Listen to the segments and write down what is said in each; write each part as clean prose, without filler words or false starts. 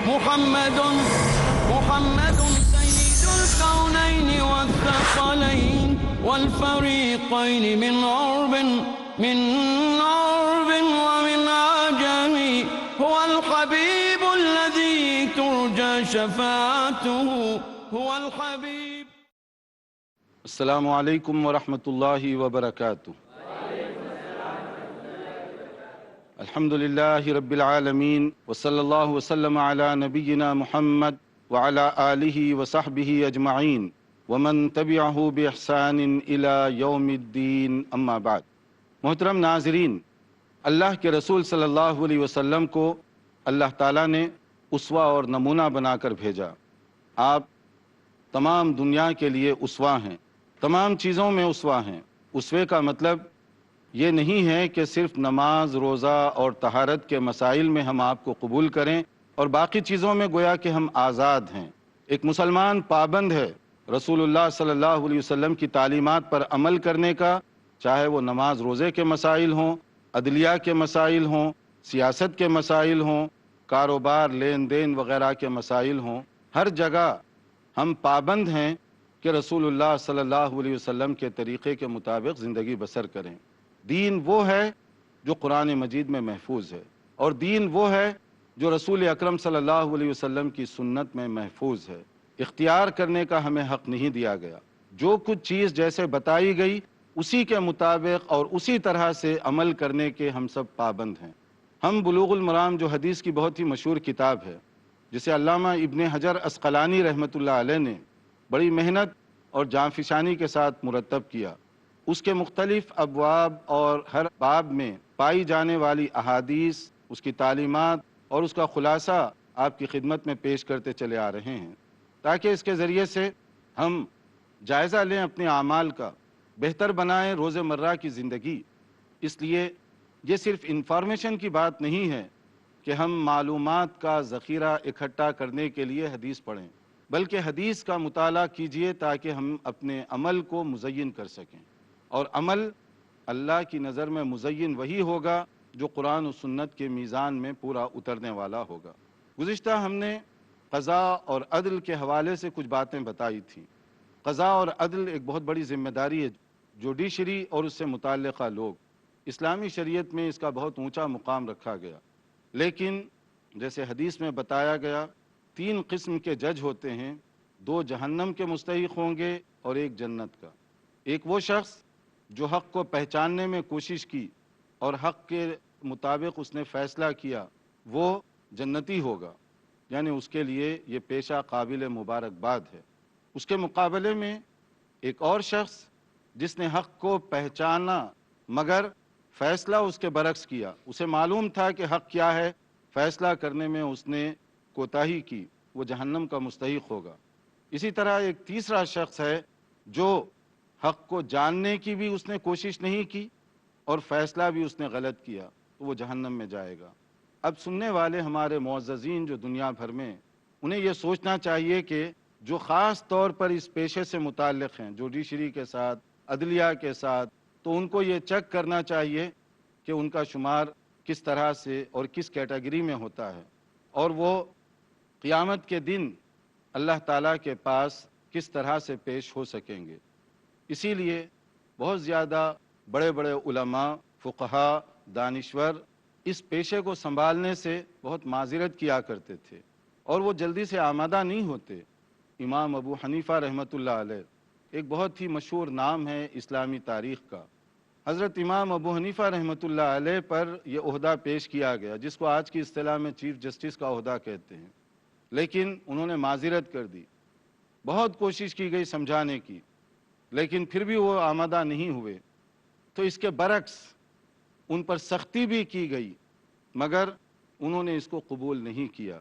محمد محمد سيد الكونين والثقلين والفريقين من عرب ومن عجم هو الحبيب الذي ترجى شفاعته هو الحبيب. السلام علیکم ورحمۃ اللہ وبرکاتہ. الحمد للہ رب العالمین وصلی اللہ وسلم علی نبینا محمد وعلی آلہ وصحبہ اجمعین ومن تبعہ باحسان الی یوم الدین، اما بعد. محترم ناظرین، اللہ کے رسول صلی اللہ علیہ وسلم کو اللہ تعالیٰ نے اسوہ اور نمونہ بنا کر بھیجا. آپ تمام دنیا کے لیے اسوہ ہیں، تمام چیزوں میں اسوہ ہیں. اسوے کا مطلب یہ نہیں ہے کہ صرف نماز، روزہ اور طہارت کے مسائل میں ہم آپ کو قبول کریں اور باقی چیزوں میں گویا کہ ہم آزاد ہیں. ایک مسلمان پابند ہے رسول اللہ صلی اللہ علیہ وسلم کی تعلیمات پر عمل کرنے کا، چاہے وہ نماز روزے کے مسائل ہوں، عدلیہ کے مسائل ہوں، سیاست کے مسائل ہوں، کاروبار، لین دین وغیرہ کے مسائل ہوں. ہر جگہ ہم پابند ہیں کہ رسول اللہ صلی اللہ علیہ وسلم کے طریقے کے مطابق زندگی بسر کریں. دین وہ ہے جو قرآن مجید میں محفوظ ہے، اور دین وہ ہے جو رسول اکرم صلی اللہ علیہ وسلم کی سنت میں محفوظ ہے. اختیار کرنے کا ہمیں حق نہیں دیا گیا. جو کچھ چیز جیسے بتائی گئی اسی کے مطابق اور اسی طرح سے عمل کرنے کے ہم سب پابند ہیں. ہم بلوغ المرام جو حدیث کی بہت ہی مشہور کتاب ہے، جسے علامہ ابن حجر عسقلانی رحمۃ اللہ علیہ نے بڑی محنت اور جانفشانی کے ساتھ مرتب کیا، اس کے مختلف ابواب اور ہر باب میں پائی جانے والی احادیث، اس کی تعلیمات اور اس کا خلاصہ آپ کی خدمت میں پیش کرتے چلے آ رہے ہیں، تاکہ اس کے ذریعے سے ہم جائزہ لیں اپنے اعمال کا، بہتر بنائیں روز مرہ کی زندگی. اس لیے یہ صرف انفارمیشن کی بات نہیں ہے کہ ہم معلومات کا ذخیرہ اکٹھا کرنے کے لیے حدیث پڑھیں، بلکہ حدیث کا مطالعہ کیجئے تاکہ ہم اپنے عمل کو مزین کر سکیں. اور عمل اللہ کی نظر میں مزین وہی ہوگا جو قرآن و سنت کے میزان میں پورا اترنے والا ہوگا. گزشتہ ہم نے قضاء اور عدل کے حوالے سے کچھ باتیں بتائی تھیں. قضاء اور عدل ایک بہت بڑی ذمہ داری ہے. جوڈیشری اور اس سے متعلقہ لوگ، اسلامی شریعت میں اس کا بہت اونچا مقام رکھا گیا. لیکن جیسے حدیث میں بتایا گیا، 3 قسم کے جج ہوتے ہیں، 2 جہنم کے مستحق ہوں گے اور 1 جنت کا. ایک وہ شخص جو حق کو پہچاننے میں کوشش کی اور حق کے مطابق اس نے فیصلہ کیا، وہ جنتی ہوگا، یعنی اس کے لیے یہ پیشہ قابل مبارکباد ہے. اس کے مقابلے میں ایک اور شخص جس نے حق کو پہچانا مگر فیصلہ اس کے برعکس کیا، اسے معلوم تھا کہ حق کیا ہے، فیصلہ کرنے میں اس نے کوتاہی کی، وہ جہنم کا مستحق ہوگا. اسی طرح ایک تیسرا شخص ہے جو حق کو جاننے کی بھی اس نے کوشش نہیں کی اور فیصلہ بھی اس نے غلط کیا، تو وہ جہنم میں جائے گا. اب سننے والے ہمارے معززین جو دنیا بھر میں، انہیں یہ سوچنا چاہیے کہ جو خاص طور پر اس پیشے سے متعلق ہیں، جوڈیشری کے ساتھ، عدلیہ کے ساتھ، تو ان کو یہ چیک کرنا چاہیے کہ ان کا شمار کس طرح سے اور کس کیٹیگری میں ہوتا ہے، اور وہ قیامت کے دن اللہ تعالیٰ کے پاس کس طرح سے پیش ہو سکیں گے. اسی لیے بہت زیادہ بڑے بڑے علماء، فقہاء، دانشور اس پیشے کو سنبھالنے سے بہت معذرت کیا کرتے تھے اور وہ جلدی سے آمادہ نہیں ہوتے. امام ابو حنیفہ رحمۃ اللہ علیہ ایک بہت ہی مشہور نام ہے اسلامی تاریخ کا. حضرت امام ابو حنیفہ رحمۃ اللہ علیہ پر یہ عہدہ پیش کیا گیا، جس کو آج کی اصطلاح میں چیف جسٹس کا عہدہ کہتے ہیں، لیکن انہوں نے معذرت کر دی. بہت کوشش کی گئی سمجھانے کی، لیکن پھر بھی وہ آمادہ نہیں ہوئے. تو اس کے برعکس ان پر سختی بھی کی گئی، مگر انہوں نے اس کو قبول نہیں کیا.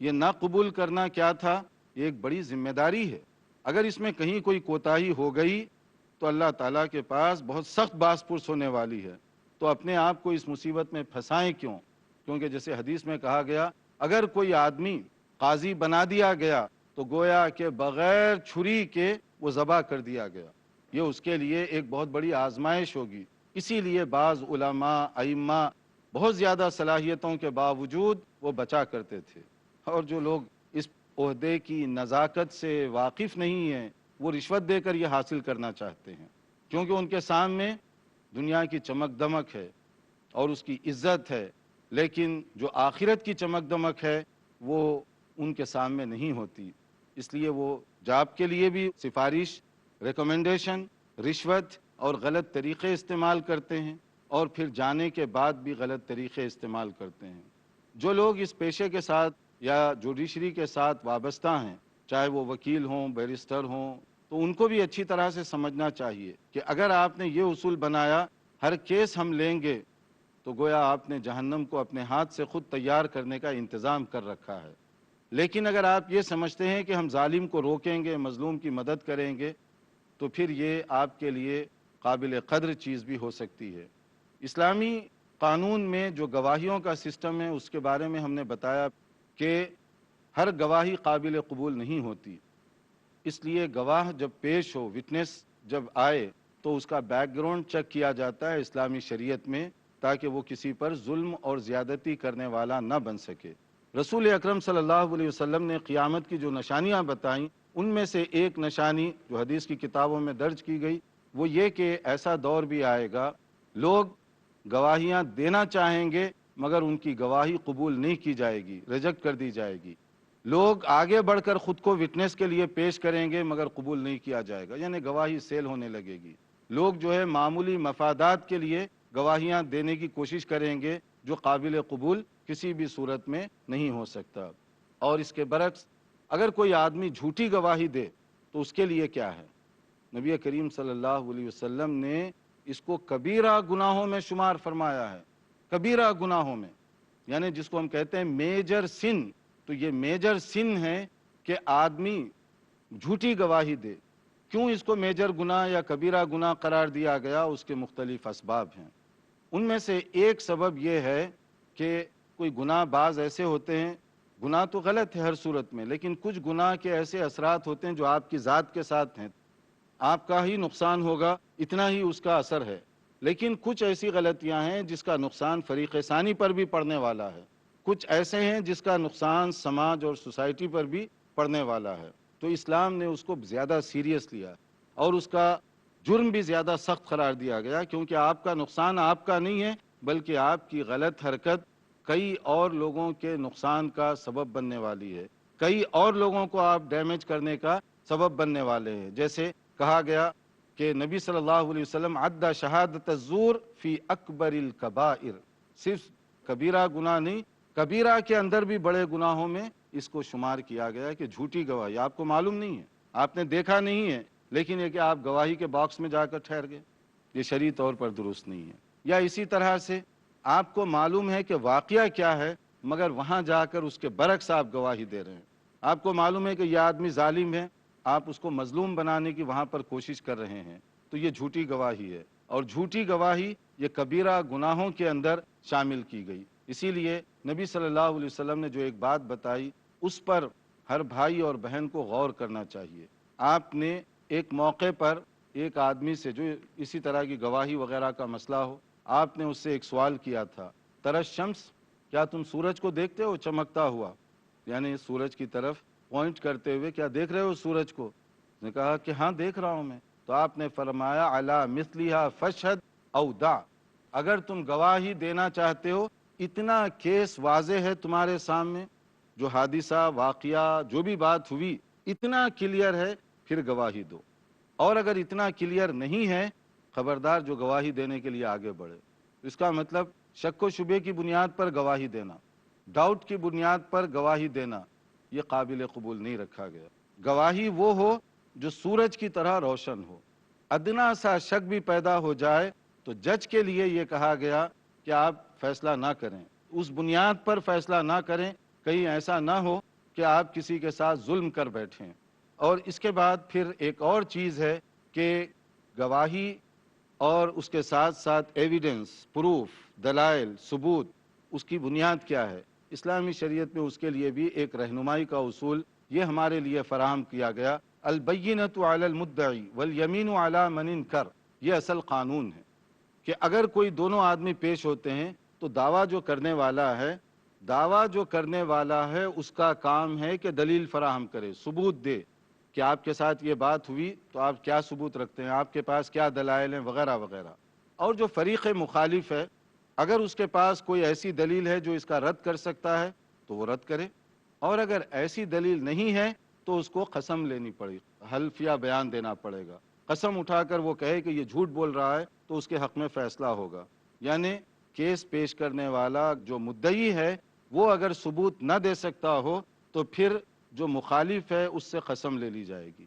یہ نہ قبول کرنا کیا تھا؟ یہ ایک بڑی ذمہ داری ہے. اگر اس میں کہیں کوئی کوتاہی ہو گئی تو اللہ تعالیٰ کے پاس بہت سخت باس پرس ہونے والی ہے. تو اپنے آپ کو اس مصیبت میں پھنسائیں کیوں؟ کیونکہ جیسے حدیث میں کہا گیا، اگر کوئی آدمی قاضی بنا دیا گیا تو گویا کہ بغیر چھری کے وہ ذبح کر دیا گیا. یہ اس کے لیے ایک بہت بڑی آزمائش ہوگی. اسی لیے بعض علماء، ائمہ بہت زیادہ صلاحیتوں کے باوجود وہ بچا کرتے تھے. اور جو لوگ اس عہدے کی نزاکت سے واقف نہیں ہیں وہ رشوت دے کر یہ حاصل کرنا چاہتے ہیں، کیونکہ ان کے سامنے دنیا کی چمک دمک ہے اور اس کی عزت ہے، لیکن جو آخرت کی چمک دمک ہے وہ ان کے سامنے نہیں ہوتی، اس لیے وہ جاب کے لیے بھی سفارش، ریکمنڈیشن، رشوت اور غلط طریقے استعمال کرتے ہیں، اور پھر جانے کے بعد بھی غلط طریقے استعمال کرتے ہیں۔ جو لوگ اس پیشے کے ساتھ یا جوڈیشری کے ساتھ وابستہ ہیں، چاہے وہ وکیل ہوں، بیرسٹر ہوں، تو ان کو بھی اچھی طرح سے سمجھنا چاہیے کہ اگر آپ نے یہ اصول بنایا ہر کیس ہم لیں گے، تو گویا آپ نے جہنم کو اپنے ہاتھ سے خود تیار کرنے کا انتظام کر رکھا ہے۔ لیکن اگر آپ یہ سمجھتے ہیں کہ ہم ظالم کو روکیں گے، مظلوم کی مدد کریں گے، تو پھر یہ آپ کے لیے قابل قدر چیز بھی ہو سکتی ہے۔ اسلامی قانون میں جو گواہیوں کا سسٹم ہے اس کے بارے میں ہم نے بتایا کہ ہر گواہی قابل قبول نہیں ہوتی، اس لیے گواہ جب پیش ہو، وٹنس جب آئے، تو اس کا بیک گراؤنڈ چیک کیا جاتا ہے اسلامی شریعت میں، تاکہ وہ کسی پر ظلم اور زیادتی کرنے والا نہ بن سکے۔ رسول اکرم صلی اللہ علیہ وسلم نے قیامت کی جو نشانیاں بتائیں، ان میں سے ایک نشانی جو حدیث کی کتابوں میں درج کی گئی وہ یہ کہ ایسا دور بھی آئے گا، لوگ گواہیاں دینا چاہیں گے مگر ان کی گواہی قبول نہیں کی جائے گی، ریجیکٹ کر دی جائے گی۔ لوگ آگے بڑھ کر خود کو وٹنس کے لیے پیش کریں گے مگر قبول نہیں کیا جائے گا، یعنی گواہی سیل ہونے لگے گی۔ لوگ جو ہے معمولی مفادات کے لیے گواہیاں دینے کی کوشش کریں گے جو قابل قبول کسی بھی صورت میں نہیں ہو سکتا۔ اور اس کے برعکس اگر کوئی آدمی جھوٹی گواہی دے تو اس کے لیے کیا ہے؟ نبی کریم صلی اللہ علیہ وسلم نے اس کو کبیرہ گناہوں میں شمار فرمایا ہے، کبیرہ گناہوں میں، یعنی جس کو ہم کہتے ہیں میجر سن، تو یہ میجر سن ہے کہ آدمی جھوٹی گواہی دے۔ کیوں اس کو میجر گناہ یا کبیرہ گناہ قرار دیا گیا؟ اس کے مختلف اسباب ہیں۔ ان میں سے ایک سبب یہ ہے کہ کوئی گناہ بعض ایسے ہوتے ہیں، گناہ تو غلط ہے ہر صورت میں، لیکن کچھ گناہ کے ایسے اثرات ہوتے ہیں جو آپ کی ذات کے ساتھ ہیں، آپ کا ہی نقصان ہوگا، اتنا ہی اس کا اثر ہے۔ لیکن کچھ ایسی غلطیاں ہیں جس کا نقصان فریق ثانی پر بھی پڑنے والا ہے، کچھ ایسے ہیں جس کا نقصان سماج اور سوسائٹی پر بھی پڑنے والا ہے، تو اسلام نے اس کو زیادہ سیریس لیا اور اس کا جرم بھی زیادہ سخت قرار دیا گیا، کیونکہ آپ کا نقصان آپ کا نہیں ہے بلکہ آپ کی غلط حرکت کئی اور لوگوں کے نقصان کا سبب بننے والی ہے، کئی اور لوگوں کو آپ ڈیمیج کرنے کا سبب بننے والے ہیں۔ جیسے کہا گیا کہ نبی صلی اللہ علیہ وسلم عد شہادت الزور فی اکبر الکبائر، صرف کبیرہ گناہ نہیں، کبیرہ کے اندر بھی بڑے گناہوں میں اس کو شمار کیا گیا کہ جھوٹی گواہی، آپ کو معلوم نہیں ہے، آپ نے دیکھا نہیں ہے، لیکن یہ کہ آپ گواہی کے باکس میں جا کر ٹھہر گئے، یہ شرعی طور پر درست نہیں ہے۔ یا اسی طرح سے آپ کو معلوم ہے کہ واقعہ کیا ہے مگر وہاں جا کر اس کے برعکس آپ گواہی دے رہے ہیں، آپ کو معلوم ہے کہ یہ آدمی ظالم ہے، آپ اس کو مظلوم بنانے کی وہاں پر کوشش کر رہے ہیں، تو یہ جھوٹی گواہی ہے، اور جھوٹی گواہی یہ کبیرہ گناہوں کے اندر شامل کی گئی۔ اسی لیے نبی صلی اللہ علیہ وسلم نے جو ایک بات بتائی اس پر ہر بھائی اور بہن کو غور کرنا چاہیے۔ آپ نے ایک موقع پر ایک آدمی سے جو اسی طرح کی گواہی وغیرہ کا مسئلہ ہو، آپ نے اس سے ایک سوال کیا تھا، ترى الشمس، کیا تم سورج کو دیکھتے ہو چمکتا ہوا؟ یعنی سورج کی طرف پوائنٹ کرتے ہوئے، کیا دیکھ رہے ہو سورج کو؟ اس نے کہا کہ ہاں دیکھ رہا ہوں میں۔ تو آپ نے فرمایا علی مثلھا فاشہد او دع، اگر تم گواہی دینا چاہتے ہو، اتنا کیس واضح ہے تمہارے سامنے، جو حادثہ واقعہ جو بھی بات ہوئی اتنا کلیئر ہے، پھر گواہی دو، اور اگر اتنا کلیئر نہیں ہے خبردار جو گواہی دینے کے لیے آگے بڑھے۔ اس کا مطلب شک و شبے کی بنیاد پر گواہی دینا، ڈاؤٹ کی بنیاد پر گواہی دینا، یہ قابل قبول نہیں رکھا گیا۔ گواہی وہ ہو جو سورج کی طرح روشن ہو، ادنا سا شک بھی پیدا ہو جائے تو جج کے لیے یہ کہا گیا کہ آپ فیصلہ نہ کریں، اس بنیاد پر فیصلہ نہ کریں، کہیں ایسا نہ ہو کہ آپ کسی کے ساتھ ظلم کر بیٹھیں۔ اور اس کے بعد پھر ایک اور چیز ہے کہ گواہی اور اس کے ساتھ ساتھ ایویڈنس، پروف، دلائل، ثبوت، اس کی بنیاد کیا ہے؟ اسلامی شریعت میں اس کے لیے بھی ایک رہنمائی کا اصول یہ ہمارے لیے فراہم کیا گیا، البینۃ علی المدعی والیمین علی من انکر، یہ اصل قانون ہے کہ اگر کوئی دونوں آدمی پیش ہوتے ہیں تو دعویٰ جو کرنے والا ہے دعویٰ جو کرنے والا ہے اس کا کام ہے کہ دلیل فراہم کرے، ثبوت دے کہ آپ کے ساتھ یہ بات ہوئی تو آپ کیا ثبوت رکھتے ہیں، آپ کے پاس کیا دلائل ہیں، وغیرہ وغیرہ۔ اور جو فریق مخالف ہے، اگر اس کے پاس کوئی ایسی دلیل ہے جو اس کا رد کر سکتا ہے تو وہ رد کرے، اور اگر ایسی دلیل نہیں ہے تو اس کو قسم لینی پڑے گی، حلف یا بیان دینا پڑے گا۔ قسم اٹھا کر وہ کہے کہ یہ جھوٹ بول رہا ہے تو اس کے حق میں فیصلہ ہوگا۔ یعنی کیس پیش کرنے والا جو مدعی ہے وہ اگر ثبوت نہ دے سکتا ہو تو پھر جو مخالف ہے اس سے قسم لے لی جائے گی،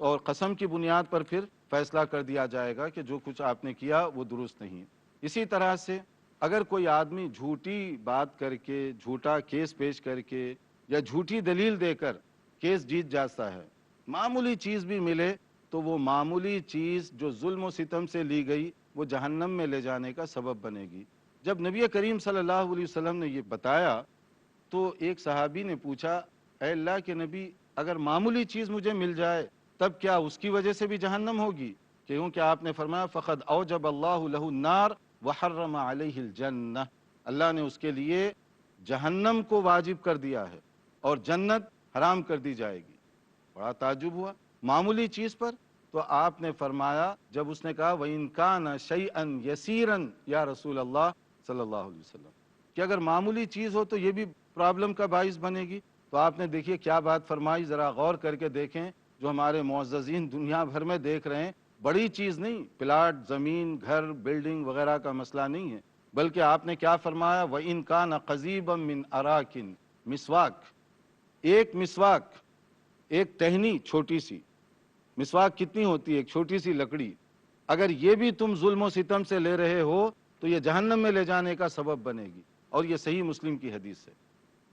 اور قسم کی بنیاد پر پھر فیصلہ کر دیا جائے گا کہ جو کچھ آپ نے کیا وہ درست نہیں۔ اسی طرح سے اگر کوئی آدمی جھوٹی بات کر کے، جھوٹا کیس پیش کر کے یا جھوٹی دلیل دے کر کیس جیت جاتا ہے، معمولی چیز بھی ملے تو وہ معمولی چیز جو ظلم و ستم سے لی گئی وہ جہنم میں لے جانے کا سبب بنے گی۔ جب نبی کریم صلی اللہ علیہ وسلم نے یہ بتایا تو ایک صحابی نے پوچھا، اے اللہ کے نبی، اگر معمولی چیز مجھے مل جائے تب کیا اس کی وجہ سے بھی جہنم ہوگی؟ کیونکہ آپ نے فرمایا فقد اوجب اللہ لہ النار وحرم علیہ الجنہ، اللہ نے اس کے لیے جہنم کو واجب کر دیا ہے اور جنت حرام کر دی جائے گی۔ بڑا تعجب ہوا معمولی چیز پر، تو آپ نے فرمایا جب اس نے کہا وَإِن كَانَ شَيْئًا يَسِيرًا یا رسول اللہ صلی اللہ علیہ وسلم، کہ اگر معمولی چیز ہو تو یہ بھی پرابلم کا باعث بنے گی، تو آپ نے دیکھیے کیا بات فرمائی، ذرا غور کر کے دیکھیں۔ جو ہمارے معززین دنیا بھر میں دیکھ رہے ہیں، بڑی چیز نہیں، پلاٹ، زمین، گھر، بلڈنگ وغیرہ کا مسئلہ نہیں ہے، بلکہ آپ نے کیا فرمایا وَإِن كَانَ قَضِيبًا مِّنْ أَرَاكٍ، مسواک، ایک مسواک، ایک ٹہنی چھوٹی سی مسواک کتنی ہوتی ہے، ایک چھوٹی سی لکڑی، اگر یہ بھی تم ظلم و ستم سے لے رہے ہو تو یہ جہنم میں لے جانے کا سبب بنے گی، اور یہ صحیح مسلم کی حدیث ہے۔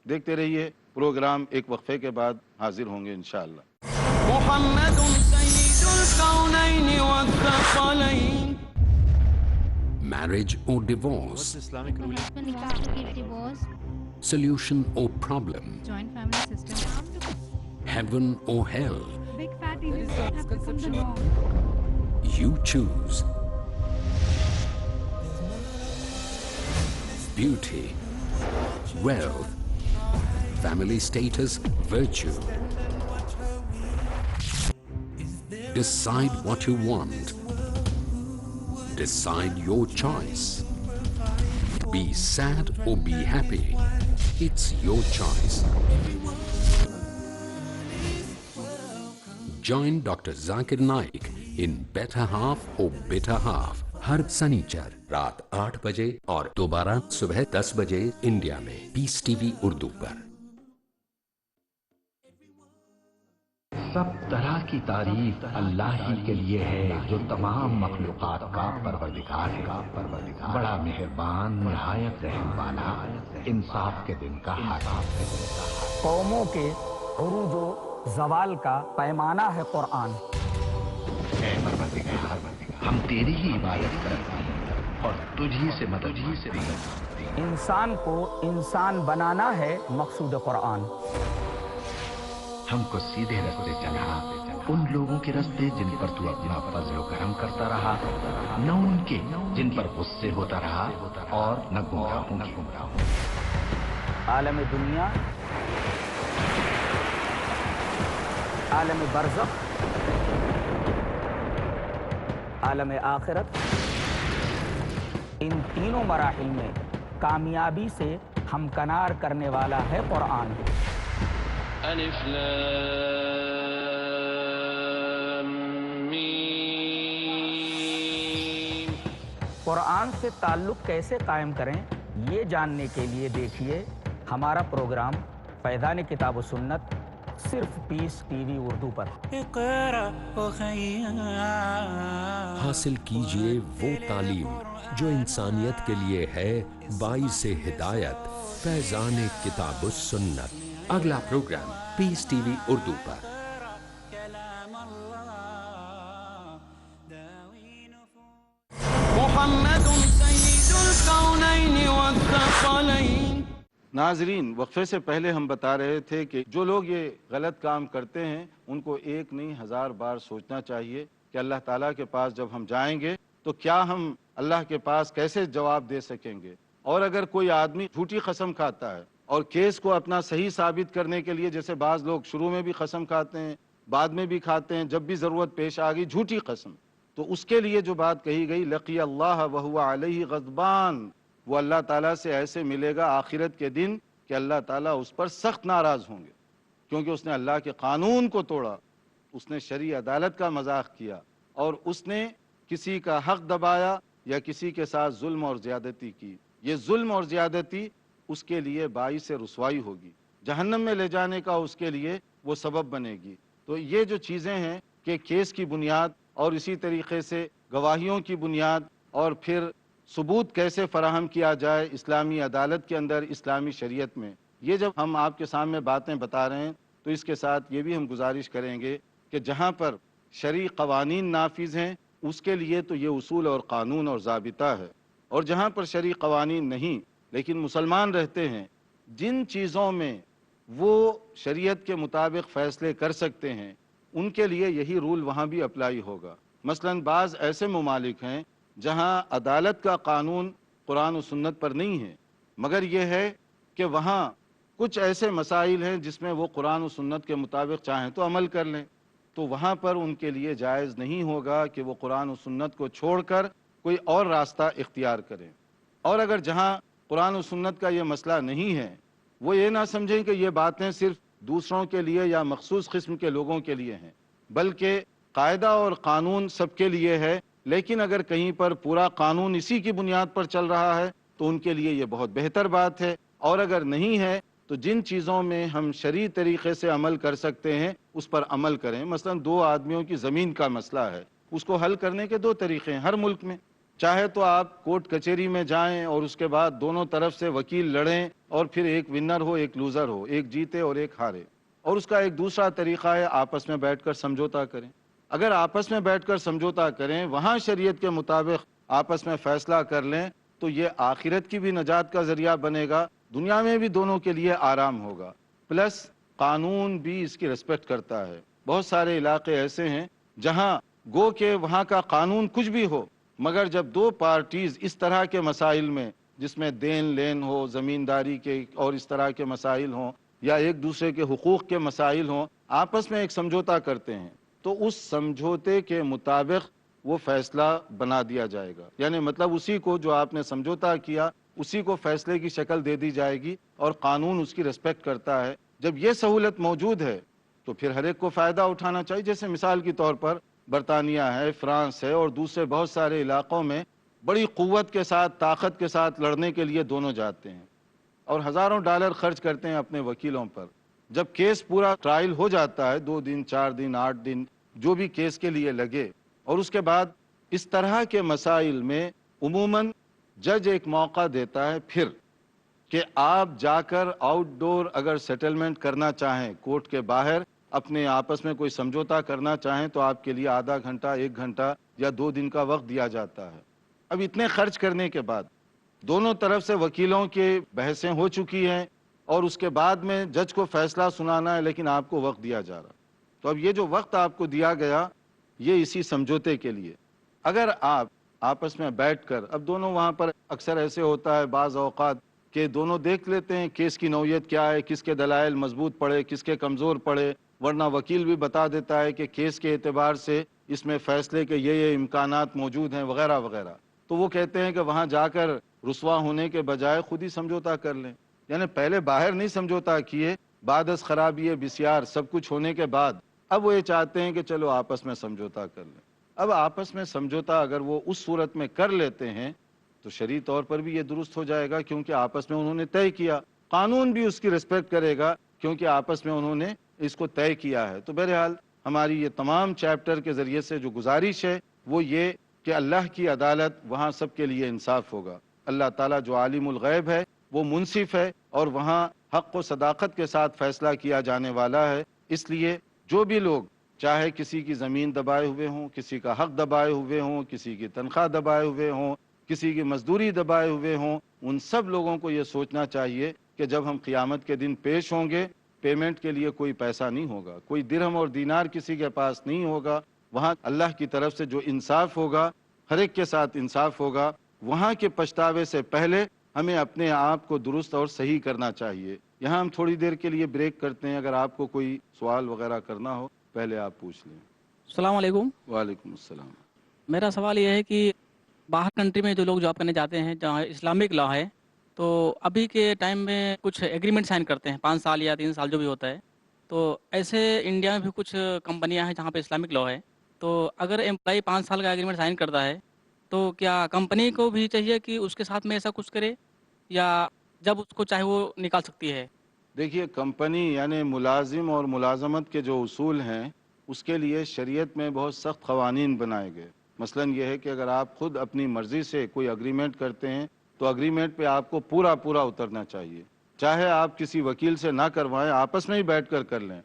دیکھتے رہیے پروگرام، ایک وقفے کے بعد حاضر ہوں گے انشاءاللہ۔ محمد سید ul Konain والثقلین۔ Marriage or divorce, Islamic ruling? Nikah, divorce, solution or problem, joint family system. heaven or hell, Big fat events have become the norm. you choose. Beauty, wealth, family status, virtue. Decide what you want. Decide your choice. Be sad or be happy. It's your choice. Join Dr. Zakir Naik in Better Half or Bitter Half ہر سنیچر رات 8 بجے اور دوبارہ صبح 10 بجے India میں پیس T V Urdu پر۔ سب طرح کی تعریف اللہ ہی کے لیے ہے جو تمام مخلوقات کا پروردگار ہے، بڑا مہربان، نہایت رحم والا، انصاف کے دن کا حاکم ہے۔ قوموں کے عروج و زوال کا پیمانہ ہے قرآن۔ اے پروردگار، ہم تیری ہی عبادت کرتے ہیں اور تجھی سے مدد مانگتے ہیں۔ انسان کو انسان بنانا ہے مقصود قرآن۔ ہم کو سیدھے رستے چلا، ان لوگوں کے رستے جن پر تو اپنا فضل و کرم کرتا رہا، نہ ان کے جن پر غصے ہوتا رہا، اور نہ گمراہوں کی۔ عالم دنیا، عالم برزخ، عالم آخرت، ان تینوں مراحل میں کامیابی سے ہمکنار کرنے والا ہے قرآن۔ الف لام میم۔ قرآن سے تعلق کیسے قائم کریں یہ جاننے کے لیے دیکھیے ہمارا پروگرام فیضان کتاب و سنت، صرف پیس ٹی وی اردو پر۔ حاصل کیجئے وہ تعلیم جو انسانیت کے لیے ہے باعث ہدایت۔ فیضان کتاب و سنت، اگلا پروگرام پیس ٹی وی اردو پر۔ محمد سید الکونین والثقلین۔ ناظرین، وقفے سے پہلے ہم بتا رہے تھے کہ جو لوگ یہ غلط کام کرتے ہیں ان کو ایک نہیں 1000 بار سوچنا چاہیے کہ اللہ تعالیٰ کے پاس جب ہم جائیں گے تو کیا ہم اللہ کے پاس کیسے جواب دے سکیں گے، اور اگر کوئی آدمی جھوٹی قسم کھاتا ہے اور کیس کو اپنا صحیح ثابت کرنے کے لیے، جیسے بعض لوگ شروع میں بھی قسم کھاتے ہیں، بعد میں بھی کھاتے ہیں، جب بھی ضرورت پیش آ گئی جھوٹی قسم، تو اس کے لیے جو بات کہی گئی لقی اللہ وہو علیہ غضبان، وہ اللہ تعالیٰ سے ایسے ملے گا آخرت کے دن کہ اللہ تعالیٰ اس پر سخت ناراض ہوں گے، کیونکہ اس نے اللہ کے قانون کو توڑا، اس نے شرعی عدالت کا مذاق کیا، اور اس نے کسی کا حق دبایا یا کسی کے ساتھ ظلم اور زیادتی کی۔ یہ ظلم اور زیادتی اس کے لیے باعث رسوائی ہوگی، جہنم میں لے جانے کا اس کے لیے وہ سبب بنے گی۔ تو یہ جو چیزیں ہیں کہ کیس کی بنیاد اور اسی طریقے سے گواہیوں کی بنیاد اور پھر ثبوت کیسے فراہم کیا جائے اسلامی عدالت کے اندر، اسلامی شریعت میں، یہ جب ہم آپ کے سامنے باتیں بتا رہے ہیں تو اس کے ساتھ یہ بھی ہم گزارش کریں گے کہ جہاں پر شرعی قوانین نافذ ہیں اس کے لیے تو یہ اصول اور قانون اور ضابطہ ہے، اور جہاں پر شرعی قوانین نہیں لیکن مسلمان رہتے ہیں، جن چیزوں میں وہ شریعت کے مطابق فیصلے کر سکتے ہیں ان کے لیے یہی رول وہاں بھی اپلائی ہوگا۔ مثلا بعض ایسے ممالک ہیں جہاں عدالت کا قانون قرآن و سنت پر نہیں ہے، مگر یہ ہے کہ وہاں کچھ ایسے مسائل ہیں جس میں وہ قرآن و سنت کے مطابق چاہیں تو عمل کر لیں، تو وہاں پر ان کے لیے جائز نہیں ہوگا کہ وہ قرآن و سنت کو چھوڑ کر کوئی اور راستہ اختیار کریں۔ اور اگر جہاں قرآن و سنت کا یہ مسئلہ نہیں ہے، وہ یہ نہ سمجھیں کہ یہ باتیں صرف دوسروں کے لیے یا مخصوص قسم کے لوگوں کے لیے ہیں، بلکہ قاعدہ اور قانون سب کے لیے ہے، لیکن اگر کہیں پر پورا قانون اسی کی بنیاد پر چل رہا ہے تو ان کے لیے یہ بہت بہتر بات ہے، اور اگر نہیں ہے تو جن چیزوں میں ہم شرعی طریقے سے عمل کر سکتے ہیں اس پر عمل کریں۔ مثلا دو آدمیوں کی زمین کا مسئلہ ہے، اس کو حل کرنے کے دو طریقے ہیں ہر ملک میں، چاہے تو آپ کورٹ کچہری میں جائیں اور اس کے بعد دونوں طرف سے وکیل لڑیں اور پھر ایک ونر ہو ایک لوزر ہو، ایک جیتے اور ایک ہارے، اور اس کا ایک دوسرا طریقہ ہے آپس میں بیٹھ کر سمجھوتا کریں۔ اگر آپس میں بیٹھ کر سمجھوتا کریں، وہاں شریعت کے مطابق آپس میں فیصلہ کر لیں تو یہ آخرت کی بھی نجات کا ذریعہ بنے گا، دنیا میں بھی دونوں کے لیے آرام ہوگا، پلس قانون بھی اس کی ریسپیکٹ کرتا ہے۔ بہت سارے علاقے ایسے ہیں جہاں گو کہ وہاں کا قانون کچھ بھی ہو، مگر جب دو پارٹیز اس طرح کے مسائل میں جس میں دین لین ہو، زمینداری کے اور اس طرح کے مسائل ہوں، یا ایک دوسرے کے حقوق کے مسائل ہوں، آپس میں ایک سمجھوتا کرتے ہیں تو اس سمجھوتے کے مطابق وہ فیصلہ بنا دیا جائے گا، یعنی مطلب اسی کو جو آپ نے سمجھوتا کیا اسی کو فیصلے کی شکل دے دی جائے گی، اور قانون اس کی ریسپیکٹ کرتا ہے۔ جب یہ سہولت موجود ہے تو پھر ہر ایک کو فائدہ اٹھانا چاہیے۔ جیسے مثال کے طور پر برطانیہ ہے، فرانس ہے، اور دوسرے بہت سارے علاقوں میں بڑی قوت کے ساتھ، طاقت کے ساتھ لڑنے کے لیے دونوں جاتے ہیں اور ہزاروں ڈالر خرچ کرتے ہیں اپنے وکیلوں پر۔ جب کیس پورا ٹرائل ہو جاتا ہے، 2 دن 4 دن 8 دن جو بھی کیس کے لیے لگے، اور اس کے بعد اس طرح کے مسائل میں عموماً جج ایک موقع دیتا ہے پھر کہ آپ جا کر آؤٹ ڈور اگر سیٹلمنٹ کرنا چاہیں، کورٹ کے باہر اپنے آپس میں کوئی سمجھوتا کرنا چاہیں تو آپ کے لیے آدھا گھنٹہ 1 گھنٹہ یا 2 دن کا وقت دیا جاتا ہے۔ اب اتنے خرچ کرنے کے بعد دونوں طرف سے وکیلوں کی بحثیں ہو چکی ہیں اور اس کے بعد میں جج کو فیصلہ سنانا ہے، لیکن آپ کو وقت دیا جا رہا، تو اب یہ جو وقت آپ کو دیا گیا یہ اسی سمجھوتے کے لیے۔ اگر آپ آپس میں بیٹھ کر، اب دونوں وہاں پر اکثر ایسے ہوتا ہے بعض اوقات کہ دونوں دیکھ لیتے ہیں کیس کی نوعیت کیا ہے، کس کے دلائل مضبوط پڑے، کس کے کمزور پڑے، ورنہ وکیل بھی بتا دیتا ہے کہ کیس کے اعتبار سے اس میں فیصلے کے یہ امکانات موجود ہیں وغیرہ وغیرہ، تو وہ کہتے ہیں کہ وہاں جا کر رسوا ہونے کے بجائے خود ہی سمجھوتا کر لیں، یعنی پہلے باہر نہیں سمجھوتا کیے، بعد از خرابی بسیار سب کچھ ہونے کے بعد اب وہ یہ چاہتے ہیں کہ چلو آپس میں سمجھوتا کر لیں۔ اب آپس میں سمجھوتا اگر وہ اس صورت میں کر لیتے ہیں تو شرعی طور پر بھی یہ درست ہو جائے گا، کیونکہ آپس میں انہوں نے طے کیا، قانون بھی اس کی ریسپیکٹ کرے گا کیونکہ آپس میں انہوں نے اس کو طے کیا ہے۔ تو بہرحال ہماری یہ تمام چیپٹر کے ذریعے سے جو گزارش ہے وہ یہ کہ اللہ کی عدالت وہاں سب کے لیے انصاف ہوگا۔ اللہ تعالیٰ جو عالم الغیب ہے وہ منصف ہے اور وہاں حق و صداقت کے ساتھ فیصلہ کیا جانے والا ہے، اس لیے جو بھی لوگ چاہے کسی کی زمین دبائے ہوئے ہوں، کسی کا حق دبائے ہوئے ہوں، کسی کی تنخواہ دبائے ہوئے ہوں، کسی کی مزدوری دبائے ہوئے ہوں، ان سب لوگوں کو یہ سوچنا چاہیے کہ جب ہم قیامت کے دن پیش ہوں گے پیمنٹ کے لیے کوئی پیسہ نہیں ہوگا، کوئی درہم اور دینار کسی کے پاس نہیں ہوگا، وہاں اللہ کی طرف سے جو انصاف ہوگا ہر ایک کے ساتھ انصاف ہوگا، وہاں کے پچھتاوے سے پہلے ہمیں اپنے آپ کو درست اور صحیح کرنا چاہیے. یہاں ہم تھوڑی دیر کے لیے بریک کرتے ہیں. اگر آپ کو کوئی سوال وغیرہ کرنا ہو پہلے آپ پوچھ لیں. السلام علیکم. وعلیکم السلام. میرا سوال یہ ہے کہ باہر کنٹری میں جو لوگ جاب کرنے جاتے ہیں جہاں اسلامک لا ہے، تو ابھی کے ٹائم میں کچھ ایگریمنٹ سائن کرتے ہیں 5 سال یا 3 سال جو بھی ہوتا ہے. تو ایسے انڈیا میں بھی کچھ کمپنیاں ہیں جہاں پہ اسلامک لا ہے. تو اگر امپلائی 5 سال کا ایگریمنٹ سائن کرتا ہے تو کیا کمپنی کو بھی چاہیے کہ اس کے ساتھ میں ایسا کچھ کرے، یا جب اس کو چاہے وہ نکال سکتی ہے؟ دیکھیے، کمپنی یعنی ملازم اور ملازمت کے جو اصول ہیں اس کے لیے شریعت میں بہت سخت قوانین بنائے گئے. مثلا یہ ہے کہ اگر آپ خود اپنی مرضی سے کوئی اگریمنٹ کرتے ہیں تو اگریمنٹ پہ آپ کو پورا اترنا چاہیے. چاہے آپ کسی وکیل سے نہ کروائیں، آپس میں ہی بیٹھ کر لیں،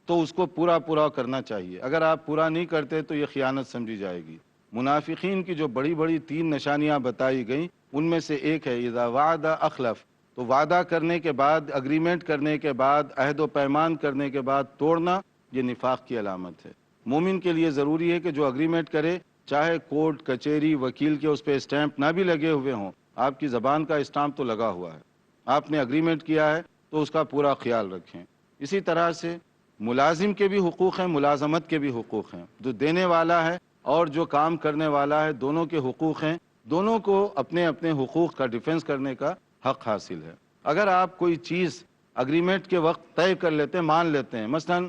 تو اس کو پورا کرنا چاہیے. اگر آپ پورا نہیں کرتے تو یہ خیانت سمجھی جائے گی. منافقین کی جو بڑی 3 نشانیاں بتائی گئیں ان میں سے ایک ہے اذا وعد اخلف. تو وعدہ کرنے کے بعد، اگریمنٹ کرنے کے بعد، عہد و پیمان کرنے کے بعد توڑنا، یہ نفاق کی علامت ہے. مومن کے لیے ضروری ہے کہ جو اگریمنٹ کرے، چاہے کورٹ کچہری وکیل کے اس پہ اسٹیمپ نہ بھی لگے ہوئے ہوں، آپ کی زبان کا اسٹامپ تو لگا ہوا ہے، آپ نے اگریمنٹ کیا ہے تو اس کا پورا خیال رکھیں. اسی طرح سے ملازم کے بھی حقوق ہیں، ملازمت کے بھی حقوق ہیں. جو دینے والا ہے اور جو کام کرنے والا ہے، دونوں کے حقوق ہیں. دونوں کو اپنے اپنے حقوق کا ڈیفنس کرنے کا حق حاصل ہے. اگر آپ کوئی چیز اگریمنٹ کے وقت طے کر لیتے ہیں، مان لیتے ہیں، مثلا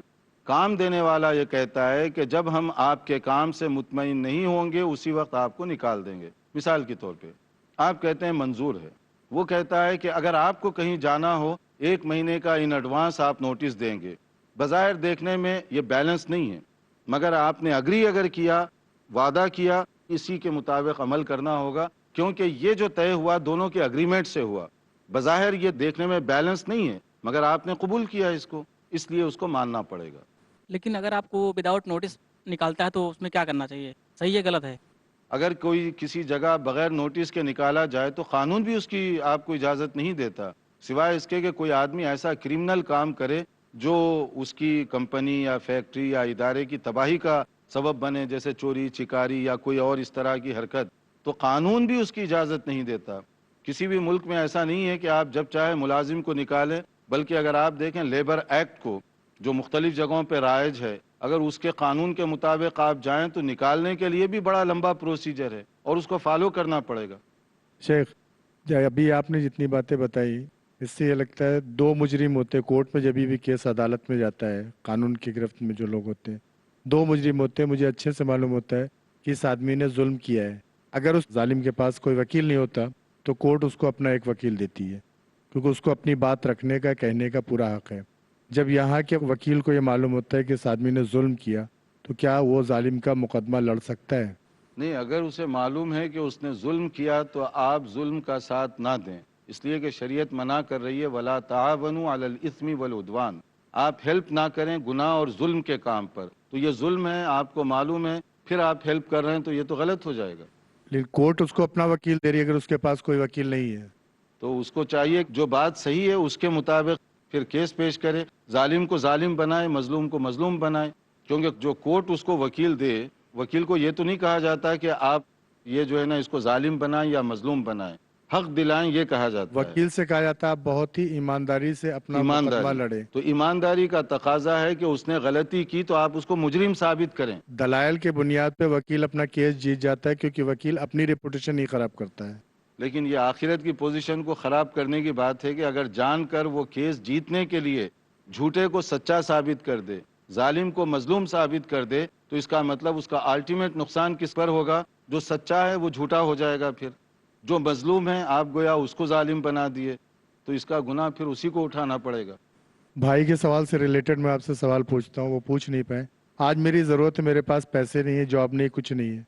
کام دینے والا یہ کہتا ہے کہ جب ہم آپ کے کام سے مطمئن نہیں ہوں گے اسی وقت آپ کو نکال دیں گے. مثال کے طور پہ آپ کہتے ہیں منظور ہے، وہ کہتا ہے کہ اگر آپ کو کہیں جانا ہو 1 مہینے کا ان ایڈوانس آپ نوٹس دیں گے. بظاہر دیکھنے میں یہ بیلنس نہیں ہے، مگر آپ نے اگر کیا، وعدہ کیا، اسی کے مطابق عمل کرنا ہوگا، کیونکہ یہ جو طے ہوا دونوں کے اگریمنٹ سے ہوا. بظاہر یہ دیکھنے میں بیلنس نہیں ہے، مگر آپ نے قبول کیا اس کو، اس لیے اس کو ماننا پڑے گا. لیکن اگر آپ کو وداؤٹ نوٹس نکالتا ہے تو اس میں کیا کرنا چاہیے؟ صحیح ہے غلط ہے؟ اگر کوئی کسی جگہ بغیر نوٹس کے نکالا جائے تو قانون بھی اس کی آپ کو اجازت نہیں دیتا، سوائے اس کے کہ کوئی آدمی ایسا کرمنل کام کرے جو اس کی کمپنی یا فیکٹری یا ادارے کی تباہی کا سبب بنے، جیسے چوری چکاری یا کوئی اور اس طرح کی حرکت، تو قانون بھی اس کی اجازت نہیں دیتا. کسی بھی ملک میں ایسا نہیں ہے کہ آپ جب چاہے ملازم کو نکالیں، بلکہ اگر آپ دیکھیں لیبر ایکٹ کو جو مختلف جگہوں پہ رائج ہے، اگر اس کے قانون کے مطابق آپ جائیں تو نکالنے کے لیے بھی بڑا لمبا پروسیجر ہے اور اس کو فالو کرنا پڑے گا. شیخ، ابھی آپ نے جتنی باتیں بتائی اس سے یہ لگتا ہے 2 مجرم ہوتے ہیں کورٹ میں، جب بھی کیس عدالت میں جاتا ہے، قانون کی گرفت میں جو لوگ ہوتے ہیں 2 مجرم ہوتے ہیں. مجھے اچھے سے معلوم ہوتا ہے کہ اس آدمی نے ظلم کیا ہے. اگر اس ظالم کے پاس کوئی وکیل نہیں ہوتا تو کورٹ اس کو اپنا ایک وکیل دیتی ہے، کیونکہ اس کو اپنی بات رکھنے کا، کہنے کا پورا حق ہے. جب یہاں کے وکیل کو یہ معلوم ہوتا ہے کہ اس آدمی نے ظلم کیا تو کیا وہ ظالم کا مقدمہ لڑ سکتا ہے؟ نہیں، اگر اسے معلوم ہے کہ اس نے ظلم کیا تو آپ ظلم کا ساتھ نہ دیں، اس لیے کہ شریعت منع کر رہی ہے وَلَا تَعَاوَنُوا عَلَى الْإِثْمِ وَالْعُدْوَانِ. آپ ہیلپ نہ کریں گناہ اور ظلم کے کام پر. تو یہ ظلم ہے، آپ کو معلوم ہے، پھر آپ ہیلپ کر رہے ہیں تو یہ تو غلط ہو جائے گا. لیکن کورٹ اس کو اپنا وکیل دے رہی ہے اگر اس کے پاس کوئی وکیل نہیں ہے. تو اس کو چاہیے کہ جو بات صحیح ہے اس کے مطابق پھر کیس پیش کرے، ظالم کو ظالم بنائے، مظلوم کو مظلوم بنائے. کیونکہ جو کورٹ اس کو وکیل دے، وکیل کو یہ تو نہیں کہا جاتا کہ آپ یہ جو ہے نا اس کو ظالم بنائیں یا مظلوم بنائیں، حق دلائیں، یہ کہا جاتا ہے. وکیل سے کہا جاتا ہے آپ بہت ہی ایمانداری سے اپنا مقدمہ لڑیں. تو ایمانداری کا تقاضا ہے کہ اس نے غلطی کی تو آپ اس کو مجرم ثابت کریں. دلائل کے بنیاد پہ وکیل اپنا کیس جیت جاتا ہے کیونکہ وکیل اپنی ریپوٹیشن ہی خراب کرتا ہے. لیکن یہ آخرت کی پوزیشن کو خراب کرنے کی بات ہے کہ اگر جان کر وہ کیس جیتنے کے لیے جھوٹے کو سچا ثابت کر دے، ظالم کو مظلوم ثابت کر دے، تو اس کا مطلب اس کا الٹیمیٹ نقصان کس پر ہوگا؟ جو سچا ہے وہ جھوٹا ہو جائے گا. پھر جو مظلوم ہے آپ گویا اس کو ظالم بنا دیے، تو اس کا گناہ پھر اسی کو اٹھانا پڑے گا. بھائی کے سوال سے ریلیٹڈ میں آپ سے سوال پوچھتا ہوں، وہ پوچھ نہیں پائے. آج میری ضرورت ہے، میرے پاس پیسے نہیں ہے، جاب نہیں، کچھ نہیں ہے،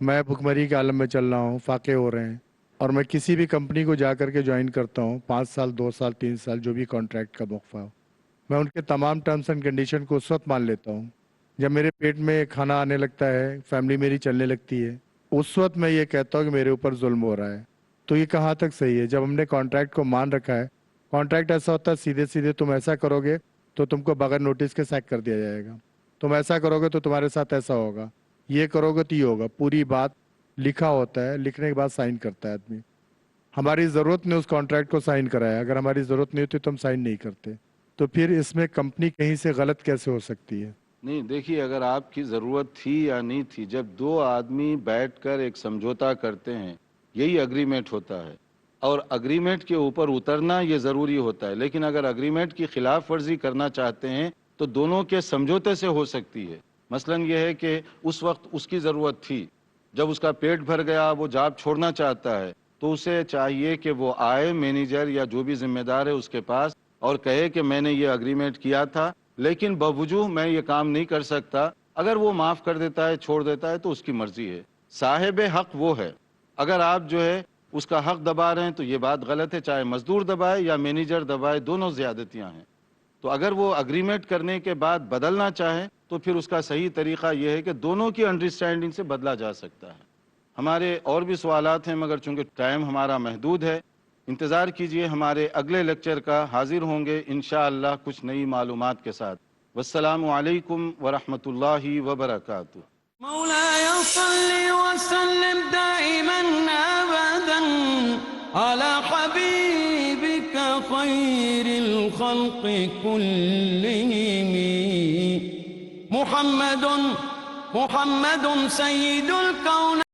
میں بھکمری کے عالم میں چل رہا ہوں، فاقے ہو رہے ہیں، اور میں کسی بھی کمپنی کو جا کر کے جوائن کرتا ہوں، 5 سال 2 سال 3 سال جو بھی کانٹریکٹ کا موقع ہو، میں ان کے تمام ٹرمز اینڈ کنڈیشن کو اس وقت مان لیتا ہوں جب میرے پیٹ میں کھانا آنے لگتا ہے، فیملی میری چلنے لگتی ہے، اس وقت میں یہ کہتا ہوں کہ میرے اوپر ظلم ہو رہا ہے. تو یہ کہاں تک صحیح ہے؟ جب ہم نے کانٹریکٹ کو مان رکھا ہے، کانٹریکٹ ایسا ہوتا ہے سیدھے سیدھے تم ایسا کرو گے تو تم کو بغیر نوٹس کے سیک کر دیا جائے گا، تم ایسا کرو گے تو تمہارے ساتھ ایسا ہوگا، یہ کرو گے تو یہ ہوگا، پوری بات لکھا ہوتا ہے، لکھنے کے بعد سائن کرتا ہے آدمی. ہماری ضرورت نے اس کانٹریکٹ کو سائن کرایا, اگر ہماری ضرورت نہیں ہوتی تو ہم سائن نہیں کرتے, تو پھر اس میں کمپنی کہیں سے غلط کیسے ہو سکتی ہے؟ نہیں دیکھیے, اگر آپ کی ضرورت تھی یا نہیں تھی, جب دو آدمی بیٹھ کر ایک سمجھوتا کرتے ہیں یہی اگریمنٹ ہوتا ہے, اور اگریمنٹ کے اوپر اترنا یہ ضروری ہوتا ہے. لیکن اگر اگریمنٹ کی خلاف ورزی کرنا چاہتے ہیں تو دونوں کے سمجھوتے سے ہو سکتی ہے. مثلا یہ ہے کہ اس وقت اس کی ضرورت تھی, جب اس کا پیٹ بھر گیا وہ جاب چھوڑنا چاہتا ہے, تو اسے چاہیے کہ وہ آئے مینیجر یا جو بھی ذمہ دار ہے اس کے پاس اور کہے کہ میں نے یہ اگریمنٹ کیا تھا لیکن بوجوہ میں یہ کام نہیں کر سکتا. اگر وہ معاف کر دیتا ہے, چھوڑ دیتا ہے, تو اس کی مرضی ہے. صاحب حق وہ ہے. اگر آپ جو ہے اس کا حق دبا رہے ہیں تو یہ بات غلط ہے, چاہے مزدور دبائے یا مینیجر دبائے, دونوں زیادتیاں ہیں. تو اگر وہ اگریمنٹ کرنے کے بعد بدلنا چاہے تو پھر اس کا صحیح طریقہ یہ ہے کہ دونوں کی انڈرسٹینڈنگ سے بدلا جا سکتا ہے. ہمارے اور بھی سوالات ہیں مگر چونکہ ٹائم ہمارا محدود ہے, انتظار کیجئے, ہمارے اگلے لیکچر کا حاضر ہوں گے انشاءاللہ کچھ نئی معلومات کے ساتھ. والسلام علیکم ورحمۃ اللہ وبرکاتہ. مولاي صل وسلم دائما أبدا على حبيبك خير الخلق كلهم محمد سيد الكون.